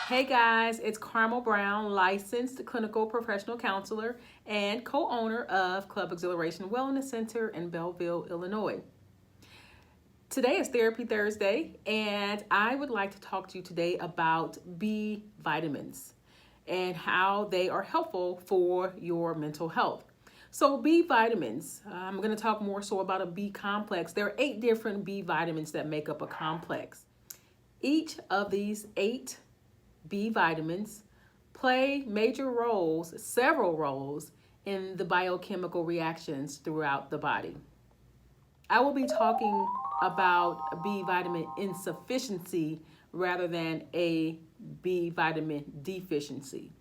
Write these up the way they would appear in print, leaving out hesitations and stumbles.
Hey guys, it's Carmel Brown, licensed clinical professional counselor and co-owner of Club Exhilaration Wellness Center in Belleville, Illinois. Today is Therapy Thursday, and I would like to talk to you today about B vitamins and how they are helpful for your mental health. So B vitamins, I'm going to talk more so about a B complex. There are 8 different B vitamins that make up a complex. Each of these 8 B vitamins play major roles, several roles, in the biochemical reactions throughout the body. I will be talking about B vitamin insufficiency rather than a B vitamin deficiency.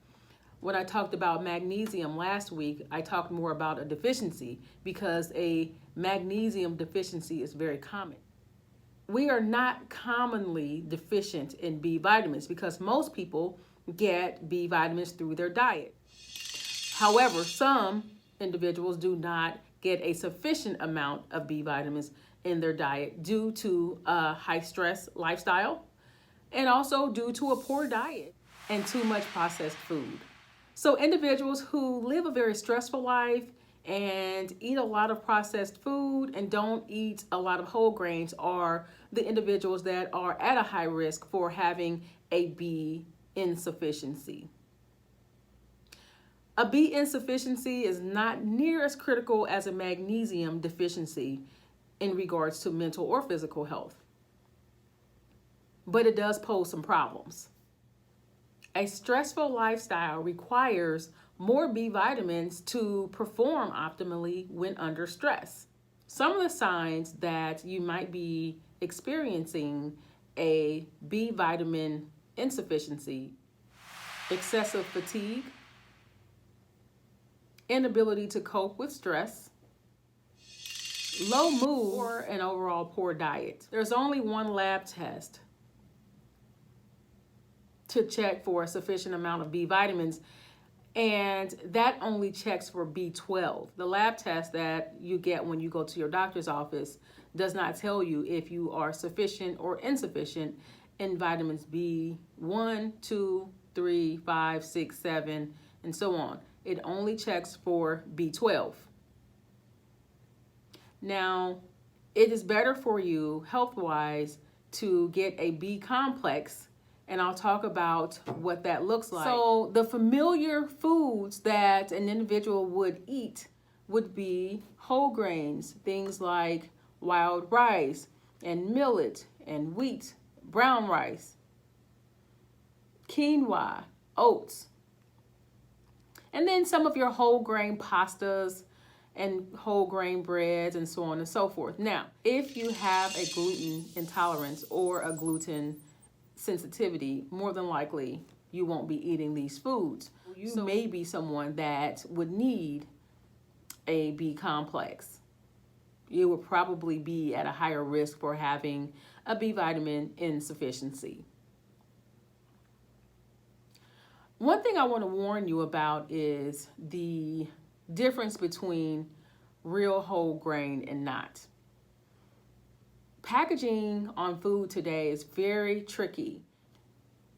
When I talked about magnesium last week, I talked more about a deficiency because a magnesium deficiency is very common. We are not commonly deficient in B vitamins because most people get B vitamins through their diet. However, some individuals do not get a sufficient amount of B vitamins in their diet due to a high stress lifestyle and also due to a poor diet and too much processed food. So individuals who live a very stressful life and eat a lot of processed food and don't eat a lot of whole grains are the individuals that are at a high risk for having a B insufficiency. A B insufficiency is not near as critical as a magnesium deficiency in regards to mental or physical health, but it does pose some problems. A stressful lifestyle requires more B vitamins to perform optimally when under stress. Some of the signs that you might be experiencing a B vitamin insufficiency: excessive fatigue, inability to cope with stress, low mood, or an overall poor diet. There's only one lab test to check for a sufficient amount of B vitamins, and that only checks for B12. The lab test that you get when you go to your doctor's office does not tell you if you are sufficient or insufficient in vitamins B1, 2, 3, 5, 6, 7, and so on. It only checks for B12. Now, it is better for you health-wise to get a B complex, and I'll talk about what that looks like. So the familiar foods that an individual would eat would be whole grains, things like wild rice and millet and wheat, brown rice, quinoa, oats, and then some of your whole grain pastas and whole grain breads and so on and so forth. Now, if you have a gluten intolerance or a gluten sensitivity, more than likely you won't be eating these foods. You may be someone that would need a B complex. You would probably be at a higher risk for having a B vitamin insufficiency. One thing I want to warn you about is the difference between real whole grain and not. Packaging on food today is very tricky.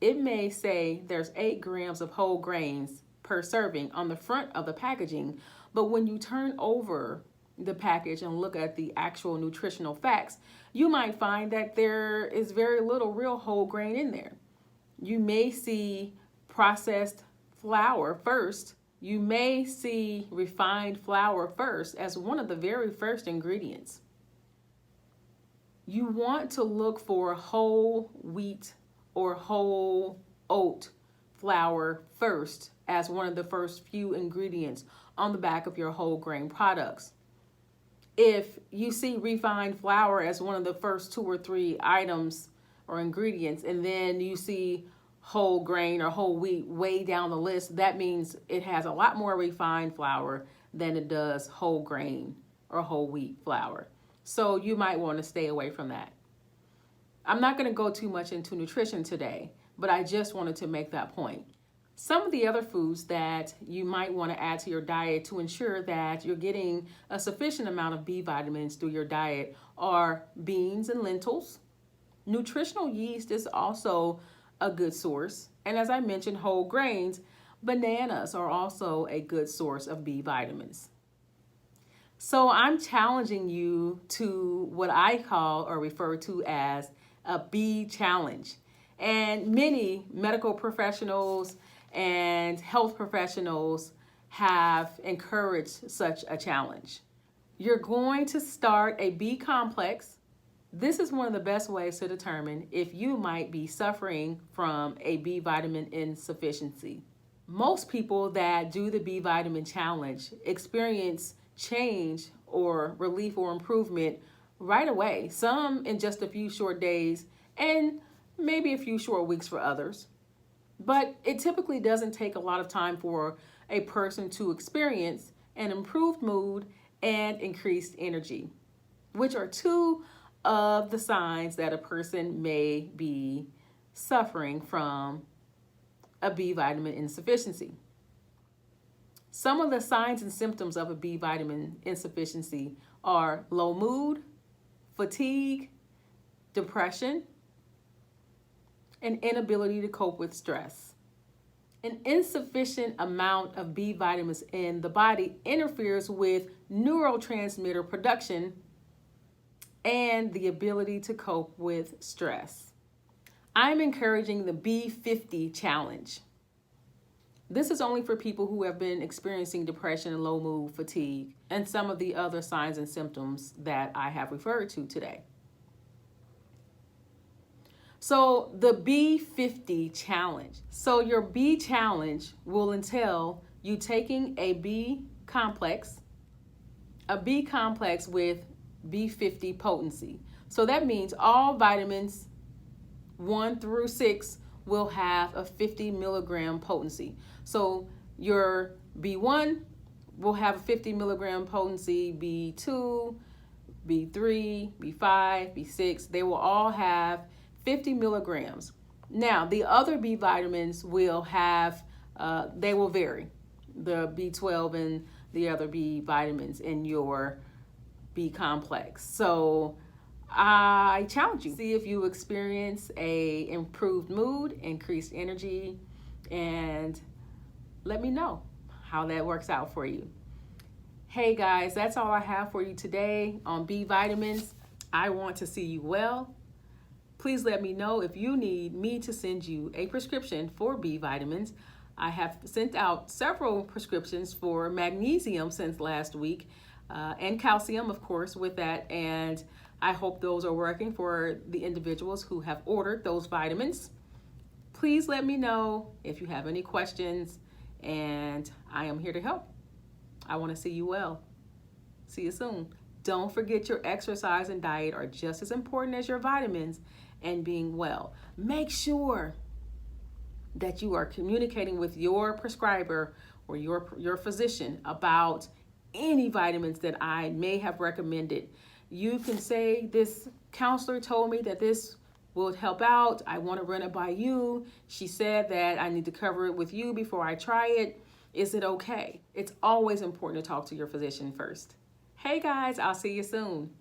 It may say there's 8 grams of whole grains per serving on the front of the packaging, but when you turn over the package and look at the actual nutritional facts, you might find that there is very little real whole grain in there. You may see processed flour first. You may see refined flour first as one of the very first ingredients. You want to look for whole wheat or whole oat flour first as one of the first few ingredients on the back of your whole grain products. If you see refined flour as one of the first 2 or 3 items or ingredients, and then you see whole grain or whole wheat way down the list, that means it has a lot more refined flour than it does whole grain or whole wheat flour. So you might want to stay away from that. I'm not going to go too much into nutrition today, but I just wanted to make that point. Some of the other foods that you might want to add to your diet to ensure that you're getting a sufficient amount of B vitamins through your diet are beans and lentils. Nutritional yeast is also a good source. And as I mentioned, whole grains, bananas are also a good source of B vitamins. So I'm challenging you to what I call or refer to as a B challenge. And many medical professionals and health professionals have encouraged such a challenge. You're going to start a B complex. This is one of the best ways to determine if you might be suffering from a B vitamin insufficiency. Most people that do the B vitamin challenge experience change or relief or improvement right away, some in just a few short days and maybe a few short weeks for others. But it typically doesn't take a lot of time for a person to experience an improved mood and increased energy, which are two of the signs that a person may be suffering from a B vitamin insufficiency. Some of the signs and symptoms of a B vitamin insufficiency are low mood, fatigue, depression, and inability to cope with stress. An insufficient amount of B vitamins in the body interferes with neurotransmitter production and the ability to cope with stress. I'm encouraging the B50 challenge. This is only for people who have been experiencing depression, low mood, fatigue, and some of the other signs and symptoms that I have referred to today. So the B50 challenge. So your B challenge will entail you taking a B complex with B50 potency. So that means all vitamins 1 through 6 will have a 50 milligram potency. So your B1 will have a 50 milligram potency, B2, B3, B5, B6, they will all have 50 milligrams. Now, the other B vitamins will have, they will vary, the B12 and the other B vitamins in your B complex. So I challenge you, see if you experience a improved mood, increased energy, and let me know how that works out for you. Hey guys, that's all I have for you today on B vitamins. I want to see you well. Please let me know if you need me to send you a prescription for B vitamins. I have sent out several prescriptions for magnesium since last week, and calcium, of course, with that. And I hope those are working for the individuals who have ordered those vitamins. Please let me know if you have any questions, and I am here to help. I want to see you well. See you soon. Don't forget your exercise and diet are just as important as your vitamins and being well. Make sure that you are communicating with your prescriber or your physician about any vitamins that I may have recommended. You can say, this counselor told me that this will help out. I want to run it by you. She said that I need to cover it with you before I try it. Is it okay? It's always important to talk to your physician first. Hey guys, I'll see you soon.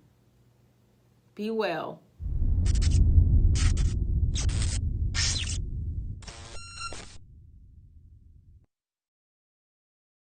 Be well.